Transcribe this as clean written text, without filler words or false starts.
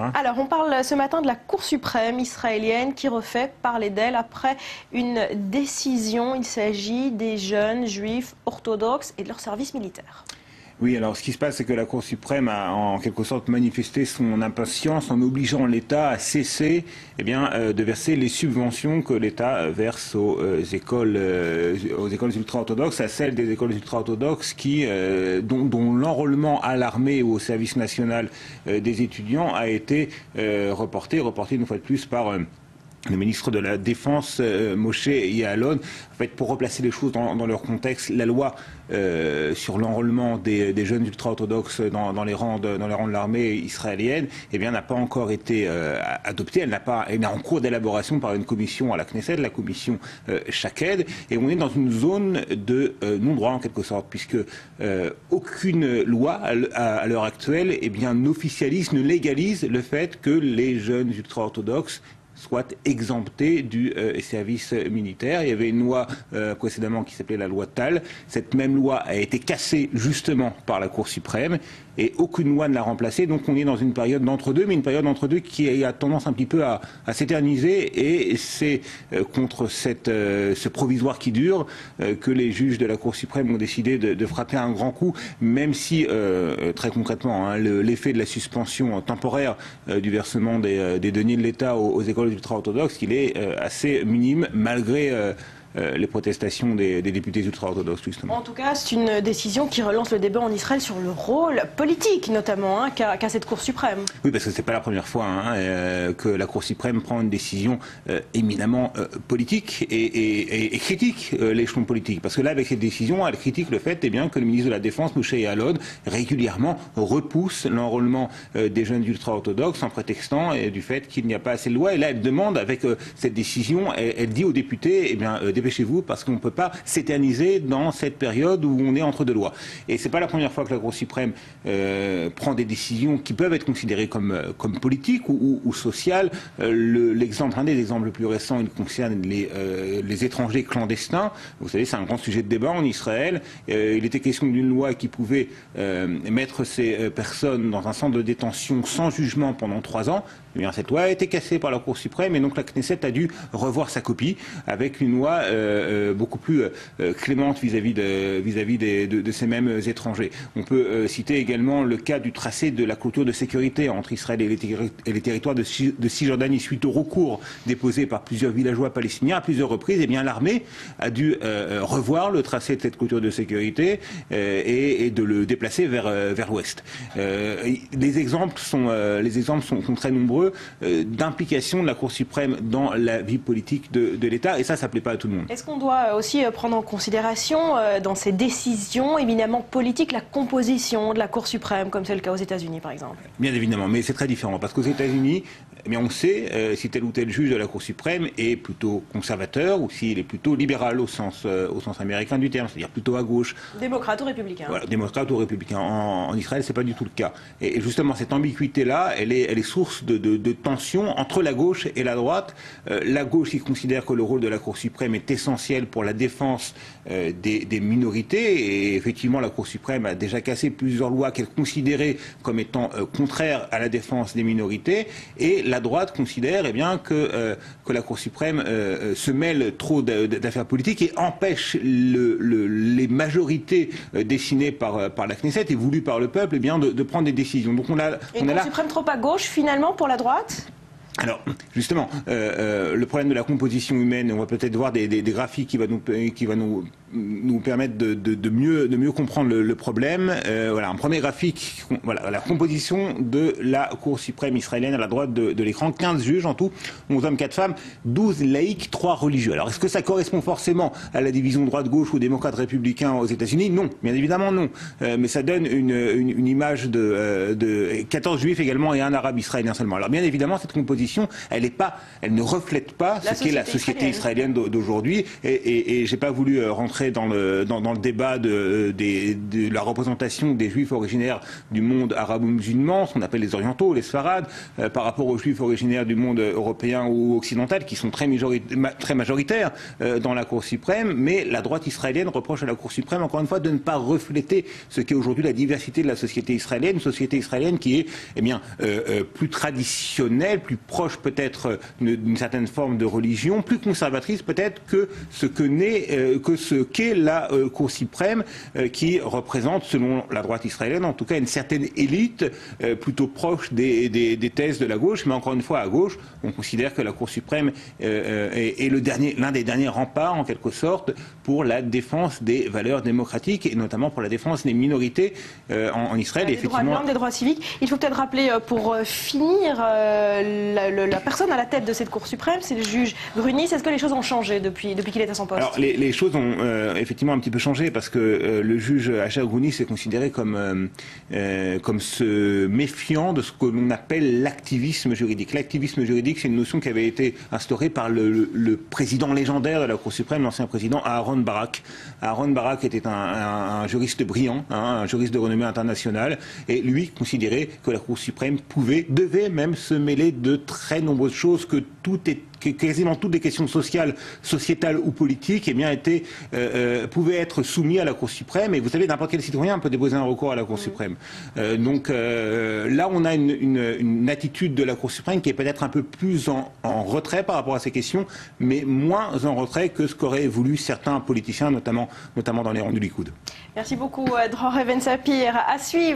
Hein. Alors, on parle ce matin de la Cour suprême israélienne qui refait parler d'elle après une décision. Il s'agit des jeunes juifs orthodoxes et de leur service militaire. Oui, alors ce qui se passe, c'est que la Cour suprême a en quelque sorte manifesté son impatience en obligeant l'État à cesser de verser les subventions que l'État verse aux écoles ultra-orthodoxes, à celles des écoles ultra-orthodoxes dont l'enrôlement à l'armée ou au service national des étudiants a été reporté une fois de plus par le ministre de la Défense, Moshe Ya'alon. En fait, pour replacer les choses dans leur contexte, la loi sur l'enrôlement des jeunes ultra-orthodoxes dans les rangs de l'armée israélienne, n'a pas encore été adoptée. Elle est en cours d'élaboration par une commission à la Knesset, la commission Shaked, et on est dans une zone de non-droit en quelque sorte, puisque aucune loi à l'heure actuelle n'officialise, ne légalise le fait que les jeunes ultra-orthodoxes soient exemptés du service militaire. Il y avait une loi précédemment qui s'appelait la loi Tal. Cette même loi a été cassée justement par la Cour suprême et aucune loi ne l'a remplacée. Donc on est dans une période d'entre-deux, mais une période d'entre-deux qui a tendance un petit peu à s'éterniser, et c'est contre ce provisoire qui dure que les juges de la Cour suprême ont décidé de frapper un grand coup, même si très concrètement l'effet de la suspension temporaire du versement des deniers de l'État aux écoles ultra-orthodoxes, il est assez minime malgré les protestations des députés ultra-orthodoxes, justement. En tout cas, c'est une décision qui relance le débat en Israël sur le rôle politique, notamment, qu'a cette Cour suprême. Oui, parce que c'est pas la première fois que la Cour suprême prend une décision éminemment politique et critique l'échelon politique. Parce que là, avec cette décision, elle critique le fait que le ministre de la Défense, Moshe Ya'alon, régulièrement repousse l'enrôlement des jeunes ultra-orthodoxes en prétextant du fait qu'il n'y a pas assez de lois. Et là, elle demande, avec cette décision, elle dit aux députés, dépêchez-vous, parce qu'on ne peut pas s'éterniser dans cette période où on est entre deux lois. Et c'est pas la première fois que la Cour suprême prend des décisions qui peuvent être considérées comme politiques ou sociales. Un des exemples les plus récents, il concerne les étrangers clandestins. Vous savez, c'est un grand sujet de débat en Israël. Il était question d'une loi qui pouvait mettre ces personnes dans un centre de détention sans jugement pendant 3 ans. Cette loi a été cassée par la Cour suprême, et donc la Knesset a dû revoir sa copie avec une loi beaucoup plus clémente vis-à-vis de ces mêmes étrangers. On peut citer également le cas du tracé de la clôture de sécurité entre Israël et les territoires de Cisjordanie suite au recours déposé par plusieurs villageois palestiniens à plusieurs reprises. L'armée a dû revoir le tracé de cette clôture de sécurité et de le déplacer vers l'ouest. Les exemples sont très nombreux d'implication de la Cour suprême dans la vie politique de l'État, et ça plaît pas à tout le monde. Est-ce qu'on doit aussi prendre en considération dans ces décisions éminemment politiques la composition de la Cour suprême, comme c'est le cas aux États-Unis par exemple? Bien évidemment, mais c'est très différent, parce qu'aux États-Unis, on sait si tel ou tel juge de la Cour suprême est plutôt conservateur ou s'il est plutôt libéral au sens américain du terme, c'est-à-dire plutôt à gauche. Démocrate ou républicain. Voilà, démocrate ou républicain. En Israël, c'est pas du tout le cas. Et justement, cette ambiguïté-là, elle est source de tensions entre la gauche et la droite. La gauche qui considère que le rôle de la Cour suprême est essentiel pour la défense des minorités, et effectivement, la Cour suprême a déjà cassé plusieurs lois qu'elle considérait comme étant contraires à la défense des minorités, et la droite considère que la Cour suprême se mêle trop d'affaires politiques et empêche les majorités dessinées par la Knesset et voulues par le peuple de prendre des décisions. Donc Cour suprême trop à gauche finalement pour la droite? Alors, justement, le problème de la composition humaine, on va peut-être voir des graphiques qui va nous permettre de mieux comprendre le problème. Voilà, un premier graphique, voilà, la composition de la Cour suprême israélienne à la droite de l'écran. 15 juges en tout, 11 hommes, 4 femmes, 12 laïcs, 3 religieux. Alors, est-ce que ça correspond forcément à la division droite-gauche ou démocrate républicain aux États-Unis? Non, bien évidemment non. Mais ça donne une image de 14 juifs également et un arabe israélien seulement. Alors, bien évidemment, cette composition, elle ne reflète pas ce qu'est la société israélienne d'aujourd'hui, et j'ai pas voulu rentrer rentrer dans le débat de la représentation des juifs originaires du monde arabo-musulman, ce qu'on appelle les orientaux, les sfarades, par rapport aux juifs originaires du monde européen ou occidental, qui sont très majoritaires dans la Cour suprême, mais la droite israélienne reproche à la Cour suprême, encore une fois, de ne pas refléter ce qu'est aujourd'hui la diversité de la société israélienne, une société israélienne qui est plus traditionnelle, plus proche peut-être d'une certaine forme de religion, plus conservatrice peut-être que ce qu'est la Cour suprême, qui représente, selon la droite israélienne, en tout cas une certaine élite plutôt proche des thèses de la gauche, mais encore une fois à gauche, on considère que la Cour suprême est l'un des derniers remparts en quelque sorte pour la défense des valeurs démocratiques et notamment pour la défense des minorités en Israël. Des droits de l'homme, des droits civiques. Il faut peut-être rappeler pour finir la personne à la tête de cette Cour suprême, c'est le juge Grunis. Est-ce que les choses ont changé depuis qu'il est à son poste? Alors les choses ont effectivement un petit peu changé parce que le juge Asher Grunis est considéré comme se méfiant de ce que l'on appelle l'activisme juridique. L'activisme juridique, c'est une notion qui avait été instaurée par le président légendaire de la Cour suprême, l'ancien président Aaron Barak. Aaron Barak était un juriste brillant, un juriste de renommée internationale, et lui considérait que la Cour suprême devait même se mêler de très nombreuses choses, que quasiment toutes les questions sociétales ou politiques pouvaient être soumises à la Cour suprême. Et vous savez, n'importe quel citoyen peut déposer un recours à la Cour suprême. Donc là, on a une attitude de la Cour suprême qui est peut-être un peu plus en retrait par rapport à ces questions, mais moins en retrait que ce qu'auraient voulu certains politiciens, notamment dans les rangs du Likoud. Merci beaucoup, Dror Ben Sapir. À suivre.